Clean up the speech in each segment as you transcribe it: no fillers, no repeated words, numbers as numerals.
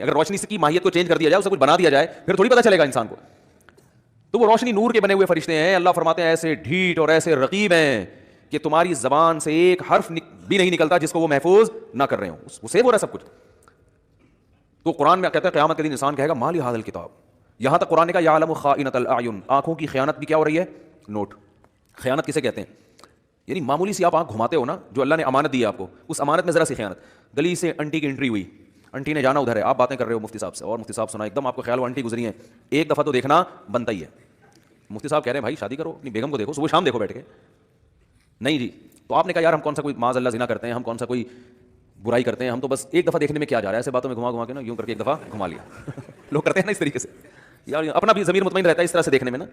اگر روشنی کی ماہیت کو چینج کر دیا جائے, اسے کچھ بنا دیا جائے, پھر تھوڑی پتہ چلے گا انسان کو. تو وہ روشنی نور کے بنے ہوئے فرشتے ہیں. اللہ فرماتے ہیں ایسے ڈھیٹ اور ایسے رقیب ہیں کہ تمہاری زبان سے ایک حرف بھی نہیں نکلتا جس کو وہ محفوظ نہ کر رہے ہوں, وہ سیو ہو رہا ہے سب کچھ. تو قرآن میں کہتا ہے قیامت کے دن انسان کہے گا ما لی ھذا الکتاب. یہاں تک قرآن نے کہا یعلم خائنۃ الاعین, آنکھوں کی خیانت بھی کیا ہو رہی ہے, نوٹ. خیانت کسے کہتے ہیں؟ یعنی معمولی سی آپ آنکھ گھماتے ہو نا, جو اللہ نے امانت دی ہے آپ کو, اس امانت میں ذرا سی خیانت. گلی سے انٹی کی انٹری ہوئی, انٹی نے جانا ادھر ہے, آپ باتیں کر رہے ہو مفتی صاحب سے, اور مفتی صاحب سنا, ایک دم آپ کو خیال ہو انٹی گزری ہیں, ایک دفعہ تو دیکھنا بنتا ہی ہے. مفتی صاحب کہہ رہے ہیں بھائی شادی کرو, اپنی بیگم کو دیکھو, صبح شام دیکھو بیٹھ کے. نہیں جی, تو آپ نے کہا یار ہم کون سا کوئی معاذ اللہ زنا کرتے ہیں, ہم کون سا کوئی برائی کرتے ہیں, ہم تو بس ایک دفعہ دیکھنے میں کیا جا رہا ہے, ایسے باتوں میں گھما گھما کے نا یوں کر کے ایک دفعہ گھما لیا. لوگ کرتے ہیں نا اس طریقے سے, یار اپنا بھی ضمیر مطمئن رہتا ہے اس طرح سے دیکھنے میں نا,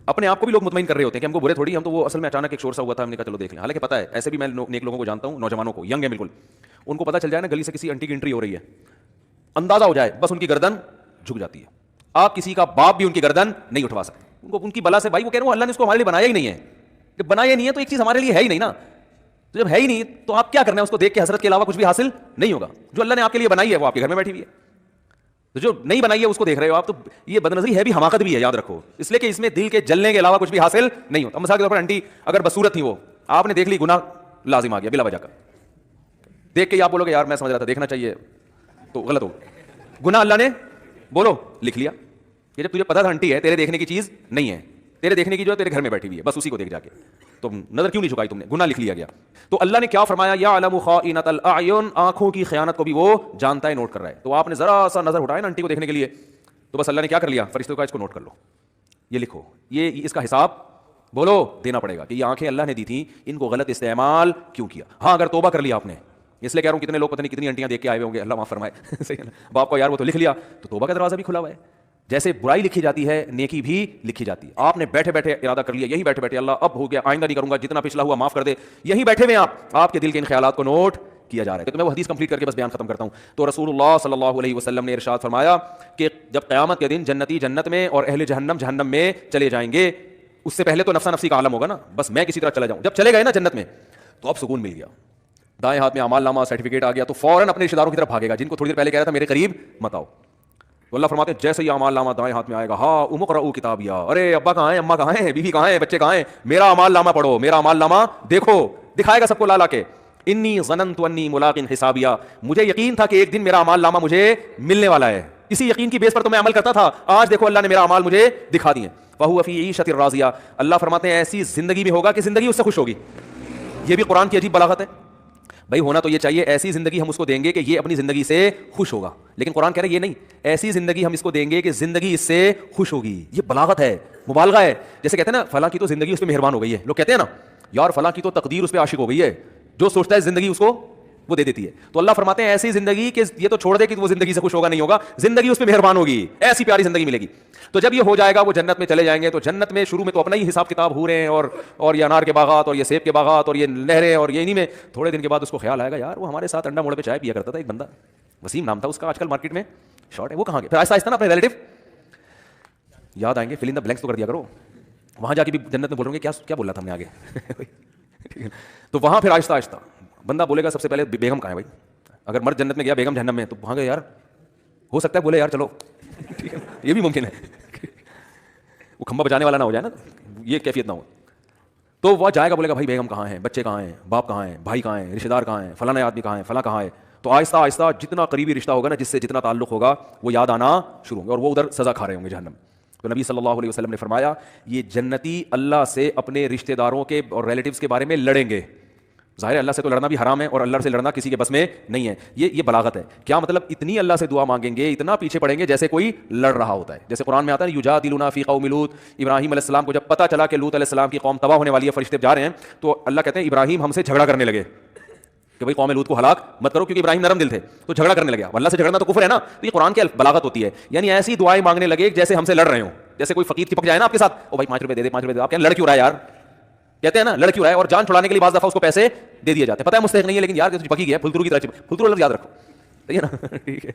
اپنے آپ کو بھی لوگ مطمئن کر رہے ہوتے ہیں کہ ہم کو برے تھوڑی, ہم تو وہ اصل میں اچانک ایک شور سا ہوا تھا, ہم نے کہا چلو دیکھ لیں. حالانکہ پتہ ہے ایسے بھی میں نیک لوگوں کو جانتا ہوں, نوجوانوں کو, ینگ ہے بالکل, ان کو پتہ چل جائے نا گلی سے کسی انٹی کی انٹری ہو رہی ہے, اندازہ ہو جائے, بس ان کی گردن جھک جاتی ہے. آپ کسی کا باپ بھی ان کی گردن نہیں اٹھوا سکتے, ان کو ان کی بلا سے. بھائی وہ کہہ رہے ہیں اللہ نے اس کو ہمارے لیے بنایا ہی نہیں ہے, جب بنایا نہیں ہے تو ایک چیز ہمارے لیے ہے ہی نہیں نا, تو جب ہے ہی نہیں تو آپ کیا کرنا ہے, اس کو دیکھ کے حسرت کے علاوہ کچھ بھی حاصل نہیں ہوگا. جو اللہ نے آپ کے لیے بنائی ہے وہ آپ کے گھر میں بیٹھی ہوئی ہے, تو جو نہیں بنائی ہے اس کو دیکھ رہے ہو آپ, تو یہ بدنظری ہے بھی, حماقت بھی ہے, یاد رکھو, اس لیے کہ اس میں دل کے جلنے کے علاوہ کچھ بھی حاصل نہیں ہوتا. مثال کے طور پر انٹی اگر بصورت تھی, وہ آپ نے دیکھ لی, گناہ لازم آ گیا بلا وجہ کا. دیکھ کے آپ بولو گے یار میں سمجھ رہا تھا دیکھنا چاہیے, تو غلط ہو, گناہ اللہ نے بولو لکھ لیا. یہ جب تجھے پتا تھا انٹی ہے, تیرے دیکھنے کی چیز نہیں ہے, تیرے دیکھنے کی جو ہے تیرے گھر میں بیٹھی ہوئی ہے, بس اسی کو دیکھ جا کے, تو نظر کیوں نہیں جھکائی تم نے, گناہ لکھ لیا گیا. تو اللہ نے کیا فرمایا, یعلم خائنۃ الاعین, آنکھوں کی خیانت کو بھی وہ جانتا ہے, نوٹ کر رہا ہے. تو آپ نے ذرا سا نظر اٹھایا نا انٹی کو دیکھنے کے لیے, تو بس اللہ نے کیا کر لیا, فرشتوں کا اس کو نوٹ کر لو, یہ لکھو, یہ اس کا حساب بولو دینا پڑے گا کہ یہ آنکھیں اللہ نے دی تھیں, ان کو غلط استعمال کیوں کیا. ہاں اگر توبہ کر لیا آپ نے, اس لیے کہہ رہا ہوں کتنے لوگ پتہ نہیں کتنی انٹیاں دیکھ کے آئے ہوئے ہوں گے, اللہ معاف فرمائے. صحیح ہے نا, باپ کو یار وہ تو لکھ لیا, تو توبہ کا دروازہ بھی کھلا ہوا ہے. جیسے برائی لکھی جاتی ہے نیکی بھی لکھی جاتی ہے. آپ نے بیٹھے بیٹھے ارادہ کر لیا, یہی بیٹھے بیٹھے اللہ اب ہو گیا, آئندہ نہیں کروں گا, جتنا پچھلا ہوا معاف کر دے, یہی بیٹھے ہوئے آپ کے دل کے ان خیالات کو نوٹ کیا جا رہا ہے. تو میں وہ حدیث کمپلیٹ کر کے بس بیان ختم کرتا ہوں. تو رسول اللہ صلی اللہ علیہ وسلم نے ارشاد فرمایا کہ جب قیامت کے دن جنتی جنت میں اور اہل جہنم جہنم میں چلے جائیں گے, اس سے پہلے تو نفسا نفسی کا عالم ہوگا نا, بس میں کسی طرح چلا جاؤں. جب چلے گئے نا جنت میں تو اب سکون مل گیا, دائیں ہاتھ میں اعمال نامہ سرٹیفکیٹ آ گیا, تو فوراً اپنے رشتہ داروں کی طرف بھاگے گا جن کو تھوڑی دیر پہلے کہہ رہا تھا میرے قریب مت آؤ. تو اللہ فرماتے ہیں جیسے ہی اعمال نامہ دائیں ہاتھ میں آئے گا, ہاں اقرؤ کتابیا, ارے ابا کہاں ہیں, اماں کہاں ہیں, بیوی کہاں ہیں, بچے کہاں ہیں, میرا اعمال نامہ پڑھو, میرا اعمال نامہ دیکھو, دکھائے گا سب کو لا لا کے. انی ظننت انی ملاق حسابیا, مجھے یقین تھا کہ ایک دن میرا اعمال نامہ مجھے ملنے والا ہے, اسی یقین کی بیس پر تو میں عمل کرتا تھا, آج دیکھو اللہ نے میرا اعمال مجھے دکھا دیے. فہو فی عیشۃ راضیہ, اللہ فرماتے ہیں ایسی زندگی میں ہوگا کہ زندگی اس سے خوش ہوگی. یہ بھی قرآن کی عجیب بلاغت ہے. بھائی ہونا تو یہ چاہیے ایسی زندگی ہم اس کو دیں گے کہ یہ اپنی زندگی سے خوش ہوگا, لیکن قرآن کہہ رہے یہ نہیں, ایسی زندگی ہم اس کو دیں گے کہ زندگی اس سے خوش ہوگی. یہ بلاغت ہے, مبالغہ ہے. جیسے کہتے ہیں نا فلاں کی تو زندگی اس پہ مہربان ہو گئی ہے, لوگ کہتے ہیں نا یار فلاں کی تو تقدیر اس پہ عاشق ہو گئی ہے, جو سوچتا ہے زندگی اس کو وہ دے دیتی ہے. تو اللہ فرماتے ہیں ایسی زندگی کہ یہ تو چھوڑ دے کہ وہ زندگی سے خوش ہوگا نہیں ہوگا, زندگی اس پہ مہربان ہوگی, ایسی پیاری زندگی ملے گی. تو جب یہ ہو جائے گا وہ جنت میں چلے جائیں گے, تو جنت میں شروع میں تو اپنا ہی حساب کتاب ہو رہے ہیں, اور یہ انار کے باغات اور یہ سیب کے باغات اور یہ نہریں اور یہ انہی میں. تھوڑے دن کے بعد اس کو خیال آئے گا یار وہ ہمارے ساتھ انڈا موڑے پہ چائے پیا کرتا تھا ایک بندہ, وسیم نام تھا اس کا, آج کل مارکیٹ میں شارٹ ہے, وہ کہاں گیا. پھر آہستہ آہستہ نا اپنے ریلیٹو یاد آئیں گے, فل ان دا بلینکس تو کر دیا کرو. وہاں جا کے بھی جنت میں بول رہے ہیں کیا بولا تھا ہم نے آگے. تو وہاں پھر آہستہ آہستہ بندہ بولے گا سب سے پہلے بیگم کہاں ہے بھائی, اگر مرد جنت میں گیا بیگم جہنم میں, تو وہاں گئے یار ہو سکتا ہے بولے یار چلو, ٹھیک ہے یہ بھی ممکن ہے, وہ کھمبا بجانے والا نہ ہو جائے نا, یہ کیفیت نہ ہو. تو وہ جائے گا بولے گا بھائی بیگم کہاں ہے, بچے کہاں ہیں, باپ کہاں ہیں, بھائی کہاں ہیں, رشتہ دار کہاں ہیں, فلاں آدمی کہاں ہے, فلاں کہاں ہے. تو آہستہ آہستہ جتنا قریبی رشتہ ہوگا نا, جس سے جتنا تعلق ہوگا, وہ یاد آنا شروع ہوں گے, اور وہ ادھر سزا کھا رہے ہوں گے جہنم. تو نبی صلی اللہ علیہ وسلم نے فرمایا یہ جنتی اللہ سے اپنے رشتہ داروں کے اور ریلیٹیوز کے بارے میں لڑیں گے. ظاہر ہے اللہ سے تو لڑنا بھی حرام ہے, اور اللہ سے لڑنا کسی کے بس میں نہیں ہے. یہ بلاغت ہے. کیا مطلب, اتنی اللہ سے دعا مانگیں گے, اتنا پیچھے پڑیں گے جیسے کوئی لڑ رہا ہوتا ہے. جیسے قرآن میں آتا ہے یجادلون فی قوم لوط, ابراہیم علیہ السلام کو جب پتہ چلا کہ لوط علیہ السلام کی قوم تباہ ہونے والی ہے, فرشتے جا رہے ہیں, تو اللہ کہتے ہیں ابراہیم ہم سے جھگڑا کرنے لگے کہ بھائی قوم لوط کو ہلاک مت کرو, کیونکہ ابراہیم نرم دل تھے, تو جھگڑا کرنے لگا. اللہ سے جھگڑنا تو کفر ہے نا. تو یہ قرآن کی بلاغت ہوتی ہے, یعنی ایسی دعائیں مانگنے لگے جیسے ہم سے لڑ رہے ہوں. جیسے کوئی فقیر چپک جائے نا آپ کے ساتھ, او بھائی 5 روپے دے دے, 5 روپے دے, آپ کیا لڑ کیوں رہا ہے یار, کہتے ہیں نا لڑ کیوں رہا ہے, اور جان چھڑانے کے لیے بعض دفعہ اس کو پیسے دے دیے جاتے ہیں. پتہ ہے مستحق نہیں ہے, لیکن یار چپکی گیا, پھلترو کی طرح پھلترو لفظ یاد رکھو, ٹھیک ہے نا. ٹھیک ہے.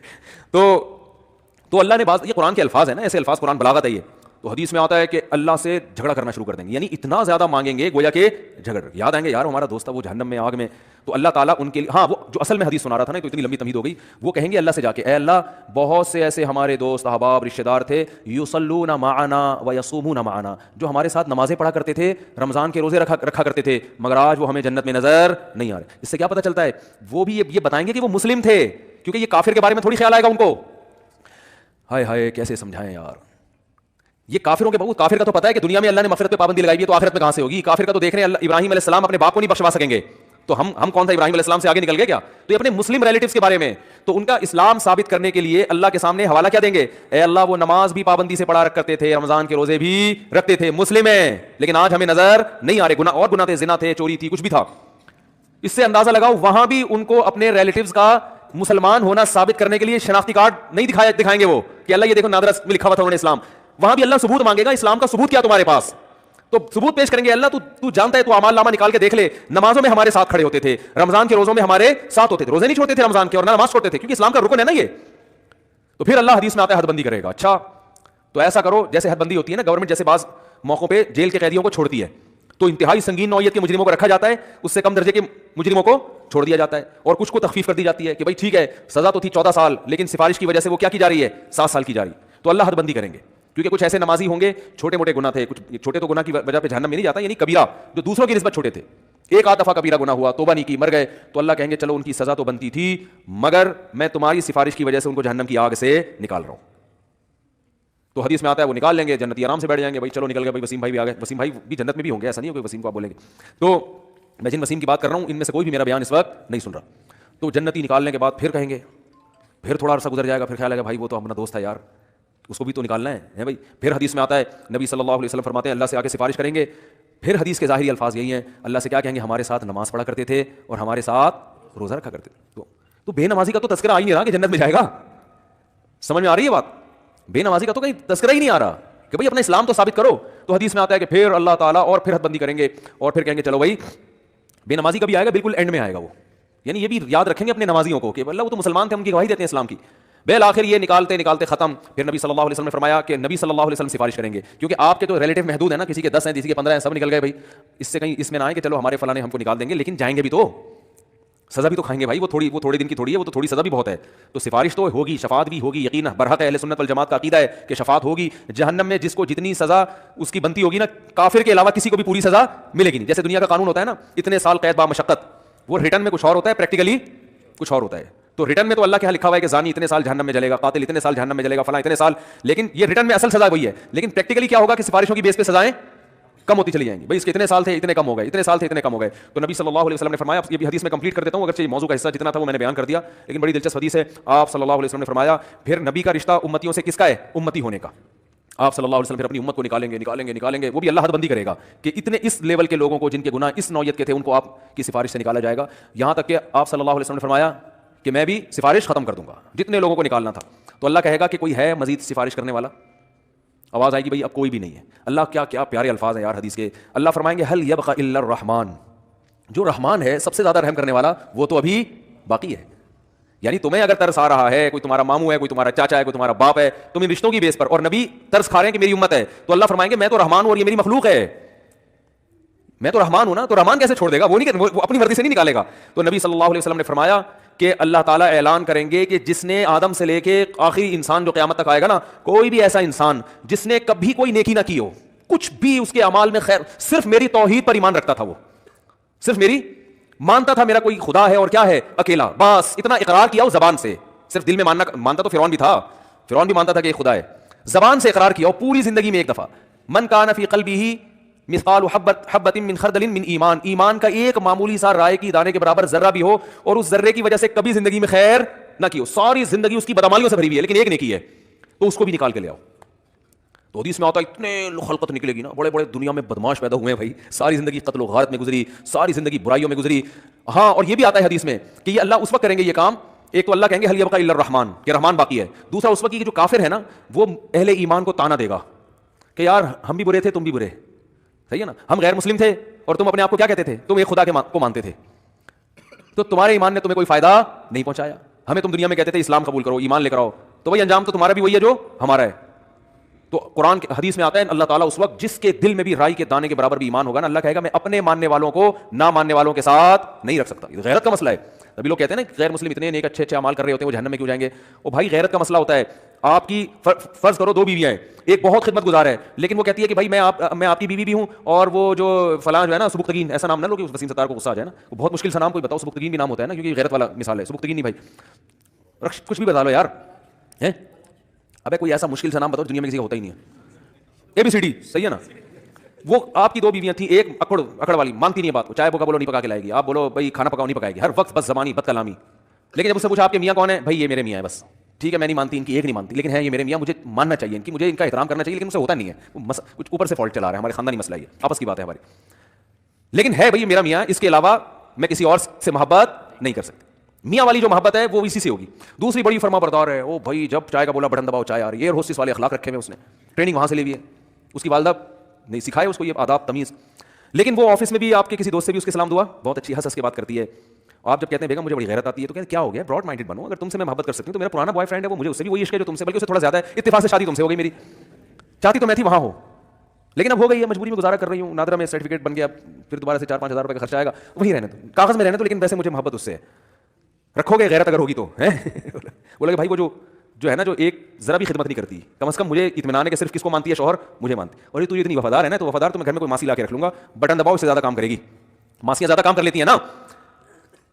تو اللہ نے بعض, یہ قرآن کے الفاظ ہیں نا, ایسے الفاظ قرآن بلاغت ہے یہ. تو حدیث میں آتا ہے کہ اللہ سے جھگڑا کرنا شروع کر دیں گے, یعنی اتنا زیادہ مانگیں گے گویا کہ جھگڑ یاد آئیں گے, یار ہمارا دوست تھا وہ جہنم میں آگ میں, تو اللہ تعالیٰ ان کے لیے, ہاں وہ جو اصل میں حدیث سنا رہا تھا نا, تو اتنی لمبی تمہید ہو گئی, وہ کہیں گے اللہ سے جا کے, اے اللہ بہت سے ایسے ہمارے دوست احباب رشتہ دار تھے, یصلون معنا ویصومون معنا, جو ہمارے ساتھ نمازیں پڑھا کرتے تھے, رمضان کے روزے رکھا کرتے تھے, مگر آج وہ ہمیں جنت میں نظر نہیں آ رہے. اس سے کیا پتہ چلتا ہے, وہ بھی یہ بتائیں گے کہ وہ مسلم تھے, کیونکہ یہ کافر کے بارے میں تھوڑی خیال آئے گا ان کو. ہائے ہائے کیسے سمجھائیں یار, یہ کافروں کے کافر کا تو پتا ہے کہ دنیا میں اللہ نے مغفرت پہ پابندی لگائی ہے, تو آخرت میں کہاں سے ہوگی. کافر کا تو دیکھ رہے ہیں ابراہیم علیہ السلام اپنے باپ کو نہیں بخشوا سکیں گے, تو ہم کون تھا ابراہیم علیہ السلام سے آگے نکل گئے کیا. تو یہ اپنے مسلم ریلیٹیوز کے بارے میں, تو ان کا اسلام ثابت کرنے کے لیے اللہ کے سامنے حوالہ کیا دیں گے, اے اللہ وہ نماز بھی پابندی سے پڑھا کرتے تھے, رمضان کے روزے بھی رکھتے تھے, مسلم ہیں, لیکن آج ہمیں نظر نہیں آ رہے, گناہ اور گناہ تھے, زنا تھے, چوری تھی, کچھ بھی تھا. اس سے اندازہ لگاؤ وہاں بھی ان کو اپنے ریلیٹیوز کا مسلمان ہونا ثابت کرنے کے لیے شناختی کارڈ نہیں دکھائیں گے وہ, کہ اللہ یہ دیکھو نادرا میں لکھا ہوا تھا انہوں نے اسلام. وہاں بھی اللہ ثبوت مانگے گا, اسلام کا ثبوت کیا تمہارے پاس, تو ثبوت پیش کریں گے, اللہ تو جانتا ہے, تو اعمال نامہ نکال کے دیکھ لے, نمازوں میں ہمارے ساتھ کھڑے ہوتے تھے, رمضان کے روزوں میں ہمارے ساتھ ہوتے تھے, روزے نہیں چھوڑتے تھے رمضان کے, اور نہ نماز چھوڑتے تھے, کیونکہ اسلام کا رکن ہے نا یہ. تو پھر اللہ حدیث میں آتا ہے حد بندی کرے گا. اچھا تو ایسا کرو جیسے حد بندی ہوتی ہے نا, گورنمنٹ جیسے بعض موقعوں پہ جیل کے قیدیوں کو چھوڑتی ہے, تو انتہائی سنگین نوعیت کے مجرموں کو رکھا جاتا ہے, اس سے کم درجے کے مجرموں کو چھوڑ دیا جاتا ہے, اور کچھ کو تخفیف کر دی جاتی ہے کہ بھائی ٹھیک ہے سزا تو تھی 14 سال, لیکن سفارش کی وجہ سے وہ کیا کی جا رہی ہے, 7 سال کی جا رہی. تو اللہ حد بندی کریں گے, کیونکہ کچھ ایسے نمازی ہوں گے چھوٹے موٹے گناہ تھے, کچھ چھوٹے تو گناہ کی وجہ پہ جہنم میں نہیں جاتا, یعنی کبیرہ جو دوسروں کی نسبت چھوٹے تھے, ایک آدھ دفعہ کبیرہ گناہ ہوا, توبہ نہیں کی, مر گئے, تو اللہ کہیں گے چلو ان کی سزا تو بنتی تھی, مگر میں تمہاری سفارش کی وجہ سے ان کو جہنم کی آگ سے نکال رہا ہوں. تو حدیث میں آتا ہے وہ نکال لیں گے, جنتی آرام سے بیٹھ جائیں گے, بھائی چلو نکل گئے, بھائی وسیم بھائی بھی آ گئے. وسیم بھائی بھی جنت میں بھی ہوں گے, ایسا نہیں ہے کوئی وسیم کو آپ بولیں گے. تو میں جن وسیم کی بات کر رہا ہوں ان میں سے کوئی بھی میرا بیان اس وقت نہیں سن رہا. تو جنتی نکالنے کے بعد پھر کہیں گے, پھر تھوڑا عرصہ گزر جائے گا, پھر خیال آئے گا بھائی وہ تو اپنا دوست تھا یار, اس کو بھی تو نکالنا ہے بھائی. پھر حدیث میں آتا ہے نبی صلی اللہ علیہ وسلم فرماتے ہیں اللہ سے آ کے سفارش کریں گے. پھر حدیث کے ظاہری الفاظ یہی ہیں, اللہ سے کیا کہیں گے, ہمارے ساتھ نماز پڑھا کرتے تھے اور ہمارے ساتھ روزہ رکھا کرتے تھے. تو بے نمازی کا تو تذکرہ آ ہی نہیں رہا کہ جنت میں جائے گا. سمجھ میں آ رہی ہے بات, بے نمازی کا تو کہیں تذکرہ ہی نہیں آ رہا کہ بھائی اپنا اسلام تو ثابت کرو. تو حدیث میں آتا ہے کہ پھر اللہ تعالیٰ اور پھر حد بندی کریں گے, اور پھر کہیں گے چلو بھائی بے نمازی کبھی آئے گا, بالکل اینڈ میں آئے گا وہ, یعنی یہ بھی یاد رکھیں گے اپنے نمازیوں کو کہ اللہ وہ تو مسلمان تھے, ہم کی گواہی دیتے ہیں اسلام کی. بالآخر یہ نکالتے ختم. پھر نبی صلی اللہ علیہ وسلم نے فرمایا کہ نبی صلی اللہ علیہ وسلم سفارش کریں گے, کیونکہ آپ کے تو ریلیٹیو محدود ہیں نا, کسی کے 10 ہیں, کسی کے 15 ہیں, سب نکل گئے بھائی. اس سے کہیں اس میں نہ آئے کہ چلو ہمارے فلاں ہم کو نکال دیں گے, لیکن جائیں گے بھی تو سزا بھی تو کھائیں گے بھائی, وہ تھوڑے دن کی تھوڑی ہے, وہ تو تھوڑی سزا بھی بہت ہے. تو سفارش تو ہوگی, شفاعت بھی ہوگی, یقینا برحق اہل سنت والجماعت کا عقیدہ ہے کہ شفاعت ہوگی. جہنم میں جس کو جتنی سزا اس کی بنتی ہوگی نا, کافر کے علاوہ کسی کو بھی پوری سزا ملے گی نہیں. جیسے دنیا کا قانون ہوتا ہے نا, اتنے سال قید با مشقت, وہ ریٹرن میں کچھ اور ہوتا ہے, پریکٹیکلی کچھ اور ہوتا ہے. تو ریٹرن میں تو اللہ کے یہاں لکھا ہوا ہے کہ زانی اتنے سال جہنم میں جلے گا, قاتل اتنے سال جہنم میں جلے گا, فلاں اتنے سال, لیکن یہ ریٹرن میں اصل سزا وہی ہے. لیکن پریکٹیکلی کیا ہوگا کہ سفارشوں کی بیس پہ سزائیں کم ہوتی چلی جائیں گی. بھائی اس کے اتنے سال تھے, اتنے کم ہو گئے, اتنے سال تھے, اتنے کم ہو گئے. تو نبی صلی اللہ علیہ وسلم نے فرمایا, یہ بھی حدیث میں کمپلیٹ کر دیتا ہوں, اگرچہ یہ موضوع کا حصہ جتنا تھا وہ میں نے بیان کر دیا, لیکن بڑی دلچسپ حدیث ہے. آپ صلی اللہ علیہ وسلم نے فرمایا پھر نبی کا رشتہ امتیوں سے کس کا ہے, امتی ہونے کا. آپ صلی اللہ علیہ وسلم پھر اپنی امت کو نکالیں گے, وہ بھی اللہ حد بندی کرے گا کہ اتنے اس لیول کے لوگوں کو جن کے گناہ اس نوعیت کے تھے ان کو آپ کی سفارش سے نکالا جائے گا. یہاں تک کہ آپ صلی اللہ علیہ وسلم نے فرمایا کہ میں بھی سفارش ختم کر دوں گا, جتنے لوگوں کو نکالنا تھا. تو اللہ کہے گا کہ کوئی ہے مزید سفارش کرنے والا, آواز آئے گی بھائی اب کوئی بھی نہیں ہے. اللہ کیا پیارے الفاظ ہیں یار حدیث کے. اللہ فرمائیں گے ہل یبقى الا الرحمن, جو رحمان ہے سب سے زیادہ رحم کرنے والا وہ تو ابھی باقی ہے. یعنی تمہیں اگر ترس آ رہا ہے, کوئی تمہارا ماموں ہے, کوئی تمہارا چاچا ہے, کوئی تمہارا باپ ہے, تم ان رشتوں کی بیس پر, اور نبی ترس کھا رہے ہیں کہ میری امت ہے, تو اللہ فرمائیں گے میں تو رحمان ہوں اور یہ میری مخلوق ہے, میں تو رحمان ہوں نا, تو رحمان کیسے چھوڑ دے گا, وہ اپنی مرضی سے نہیں نکالے گا. تو نبی صلی اللہ علیہ وسلم نے فرمایا کہ اللہ تعالیٰ اعلان کریں گے کہ جس نے آدم سے لے کے آخری انسان جو قیامت تک آئے گا نا, کوئی بھی ایسا انسان جس نے کبھی کوئی نیکی نہ کی ہو, کچھ بھی اس کے اعمال میں خیر, صرف میری توحید پر ایمان رکھتا تھا, وہ صرف میری مانتا تھا میرا کوئی خدا ہے اور کیا ہے اکیلا, بس اتنا اقرار کیا ہو زبان سے, صرف دل میں مانتا تو فرعون بھی تھا, فرعون بھی مانتا تھا کہ خدا ہے, زبان سے اقرار کیا ہو پوری زندگی میں ایک دفعہ. من کان فی قلبہ مثقال حبۃ من خردل من ایمان, ایمان کا ایک معمولی سا رائے کی دانے کے برابر ذرہ بھی ہو, اور اس ذرے کی وجہ سے کبھی زندگی میں خیر نہ کی ہو, ساری زندگی اس کی بدعمالیوں سے بھری ہوئی ہے لیکن ایک نیکی ہے, تو اس کو بھی نکال کے لے آؤ. تو حدیث میں آتا ہے اتنے خلقت نکلے گی نا, بڑے بڑے دنیا میں بدماش پیدا ہوئے ہیں بھائی, ساری زندگی قتل و غارت میں گزری, ساری زندگی برائیوں میں گزری. ہاں, اور یہ بھی آتا ہے حدیث میں کہ یہ اللہ اس وقت کریں گے یہ کام, ایک تو اللہ کہیں گے حل یبقى الا الرحمن, کہ رحمان باقی ہے. دوسرا اس وقت کی جو کافر ہے نا, وہ اہل ایمان کو تانا دے گا کہ یار ہم بھی برے تھے, تم بھی برے, صحیح ہے نا, ہم غیر مسلم تھے اور تم اپنے آپ کو کیا کہتے تھے, تم ایک خدا کو مانتے تھے, تو تمہارے ایمان نے تمہیں کوئی فائدہ نہیں پہنچایا. ہمیں تم دنیا میں کہتے تھے اسلام قبول کرو, ایمان لے کر آؤ, تو بھائی انجام تو تمہارا بھی وہی ہے جو ہمارا ہے. تو قرآن حدیث میں آتا ہے اللہ تعالیٰ اس وقت جس کے دل میں بھی رائی کے دانے کے برابر بھی ایمان ہوگا نا، اللہ کہے گا میں اپنے ماننے والوں کو نہ ماننے والوں کے ساتھ نہیں رکھ سکتا. یہ غیرت کا مسئلہ ہے. تبھی لوگ کہتے ہیں نا غیر مسلم اتنے نیک اچھے اعمال کر رہے ہوتے ہیں وہ جہنم میں کیوں جائیں گے. وہ بھائی غیرت کا مسئلہ ہوتا ہے. آپ کی فرض کرو 2 بیویاں ہیں، ایک بہت خدمت گزار ہے لیکن وہ کہتی ہے کہ بھائی میں آپ کی بیوی بھی ہوں اور وہ جو فلاں جو ہے نا سبکتگین، ایسا نام نہ لو کہ وسیم ستار کو غصہ آ جائے نا، وہ بہت مشکل سا نام کوئی بتاؤ، سبکتگین بھی نام ہوتا ہے نا کیونکہ غیرت والا مثال ہے. سبکتگین نہیں بھائی، کچھ بھی بتا لو یار. ابے کوئی ایسا مشکل سا نام بتاؤ دنیا میں کسی کا ہوتا ہی نہیں ہے. ABCD صحیح ہے نا. وہ آپ کی 2 بیویاں تھیں، ایک اکڑ والی مانتی نہیں ہے بات کو، چائے پکا بولو نہیں پکا کے لائے گی، آپ بولو بھائی کھانا پکاؤ نہیں پکائے گی، ہر وقت بس زبانی بد کلامی. لیکن جب اس سے پوچھا آپ کے میاں کون ہے، بھائی یہ میرے میاں ہے بس. ٹھیک ہے میں نہیں مانتی ان کی ایک نہیں مانتی لیکن ہے یہ میرے میاں، مجھے ماننا چاہیے ان کی، مجھے ان کا احترام کرنا چاہیے لیکن مجھ سے ہوتا نہیں ہے. کچھ اوپر سے فالٹ چلا رہا ہے، ہمارے خاندانی مسئلہ ہے، آپس کی بات ہے ہماری. لیکن ہے بھائی میرا میاں، اس کے علاوہ میں کسی اور سے محبت نہیں کر سکتی. میاں والی جو محبت ہے وہ اسی سے ہوگی. دوسری بڑی فرما بردار ہے، او بھائی جب چائے کا بولا بٹن دباؤ چائے آ رہی ہے. ایئر ہوسٹس والے اخلاق رکھے ہوئے، اس نے ٹریننگ وہاں سے لی ہوئی ہے، اس کی والدہ نہیں سکھائے اس کو یہ آداب تمیز. لیکن وہ آفس میں بھی آپ کے کسی دوست سے بھی اس کے سلام دعا بہت اچھی ہنس کے بات کرتی ہے. آپ جب کہتے ہیں بیگم مجھے بڑی غیرت آتی ہے تو کہتے ہیں کیا ہو گیا، براڈ مائنڈڈ بنو، اگر تم سے میں محبت کر سکتی ہوں تو میرا پرانا بوائے فرینڈ ہے وہ مجھے اس سے بھی وہی عشق ہے جو تم سے، بلکہ اس سے تھوڑا زیادہ ہے. اتفاق سے شادی تم سے ہو گئی میری، چاہتی تو میں تھی وہاں ہو لیکن اب ہو گئی ہے، مجبوری میں گزارا کر رہی ہوں. نادرا میں سرٹیفکیٹ بن گیا، پھر دوبارہ سے 4-5 ہزار روپے کا خرچہ آئے گا، وہیں رہنے تو کاغذ میں رہنے تو، لیکن ویسے مجھے محبت اس سے ہے. رکھو گے غیرت اگر ہوگی تو بولے کہ بھائی وہ جو ہے نا جو ایک ذرا بھی خدمت نہیں کرتی، کم از کم مجھے اطمینان ہے کہ صرف کس کو مانتی ہے، شوہر مجھے مانتی. اور تو اتنی وفادار ہے نا، تو وفادار تو میں گھر میں کوئی ماسی لا کے رکھ لوں گا، بٹن دباؤ اس سے زیادہ کام کرے گی. ماسیاں زیادہ کام کر لیتی ہیں نا.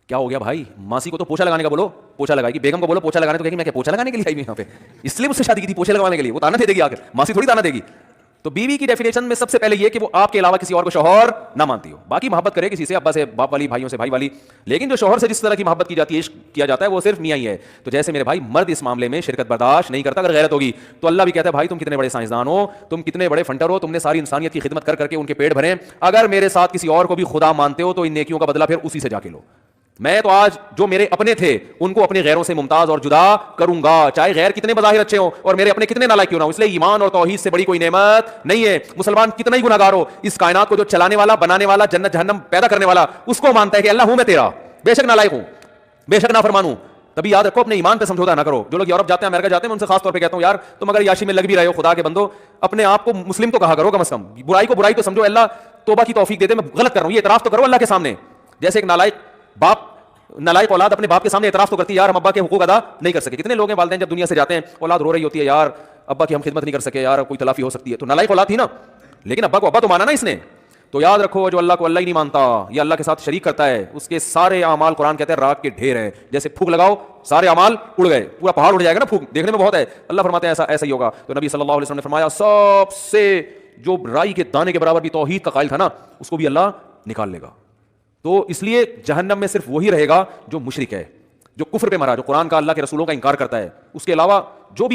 کیا ہو گیا بھائی، ماسی کو تو پوچھا لگانے کا بولو پوچھا لگائے گی، بیگم کو بولو پوچھا لگانے تو کہیں گی میں کیا پوچھا لگانے کے لیے آئی یہاں پہ، اس لیے مجھ سے شادی کی تھی پوچھا لگانے کے لیے. وہ تانا دے گی آ کر، ماسی تھوڑی تانا دے گی. تو بیوی کی ڈیفینیشن میں سب سے پہلے یہ کہ وہ آپ کے علاوہ کسی اور کو شوہر نہ مانتی ہو. باقی محبت کرے کسی سے، ابا سے باپ والی، بھائیوں سے بھائی والی، لیکن جو شوہر سے جس طرح کی محبت کی جاتی ہے، عشق کیا جاتا ہے، وہ صرف میاں ہی ہے. تو جیسے میرے بھائی مرد اس معاملے میں شرکت برداشت نہیں کرتا اگر غیرت ہوگی، تو اللہ بھی کہتا ہے بھائی تم کتنے بڑے سائنسدان ہو، تم کتنے بڑے فنٹر ہو، تم نے ساری انسانیت کی خدمت کر کے ان کے پیٹ بھرے، اگر میرے ساتھ کسی اور کو بھی خدا مانتے ہو تو ان نیکیوں کا بدلہ پھر اسی سے جا کے لو. میں تو آج جو میرے اپنے تھے ان کو اپنے غیروں سے ممتاز اور جدا کروں گا، چاہے غیر کتنے بظاہر اچھے ہوں اور میرے اپنے کتنے نالائق کیوں نہ ہوں. اس لیے ایمان اور توحید سے بڑی کوئی نعمت نہیں ہے. مسلمان کتنا ہی گناہگار ہو، اس کائنات کو جو چلانے والا، بنانے والا، جنت جہنم پیدا کرنے والا، اس کو مانتا ہے کہ اللہ ہوں میں تیرا، بے شک نالائق ہوں، بے شک نافرمان ہوں. تبھی یاد رکھو اپنے ایمان پہ سمجھوتا نہ کرو. جو لوگ یورپ جاتے ہیں، امریکہ جاتے ہیں، میں ان سے خاص طور پہ کہتا ہوں یار تم اگر یاشی میں لگ بھی رہے ہو، خدا کے بندو اپنے آپ کو مسلم تو کہا کرو، کم از کم برائی کو برائی تو سمجھو. اللہ توبہ کی توفیق دے دے، میں غلط کر رہا ہوں، یہ اعتراف تو کرو اللہ کے سامنے. جیسے ایک نالائق اولاد اپنے باپ کے سامنے اعتراف تو کرتی ہے یار ہم ابا کے حقوق ادا نہیں کر سکے. کتنے لوگ ہیں والدین جب دنیا سے جاتے ہیں اولاد رو رہی ہوتی ہے یار ابا کی ہم خدمت نہیں کر سکے، یار کوئی تلافی ہو سکتی ہے. تو نالائق اولاد تھی نا، لیکن ابا کو ابا تو مانا نا اس نے. تو یاد رکھو جو اللہ کو اللہ ہی نہیں مانتا، یہ اللہ کے ساتھ شریک کرتا ہے، اس کے سارے اعمال قرآن کہتے ہیں راک کے ڈھیر ہیں. جیسے پھونک لگاؤ سارے اعمال اڑ گئے، پورا پہاڑ اڑ جائے گا نا، پھونک دیکھنے میں بہت ہے، اللہ فرماتے ہیں ایسا ہی ہوگا. تو نبی صلی اللہ علیہ وسلم نے فرمایا سب سے جو رائی کے دانے کے برابر بھی توحید کا قائل تھا نا، اس کو بھی اللہ نکال لے گا. تو اس لیے جہنم میں صرف وہی رہے گا جو مشرک ہے، جو کفر پہ مرا، جو قرآن کا، اللہ کے رسولوں کا انکار کرتا ہے. اس کے علاوہ جو بھی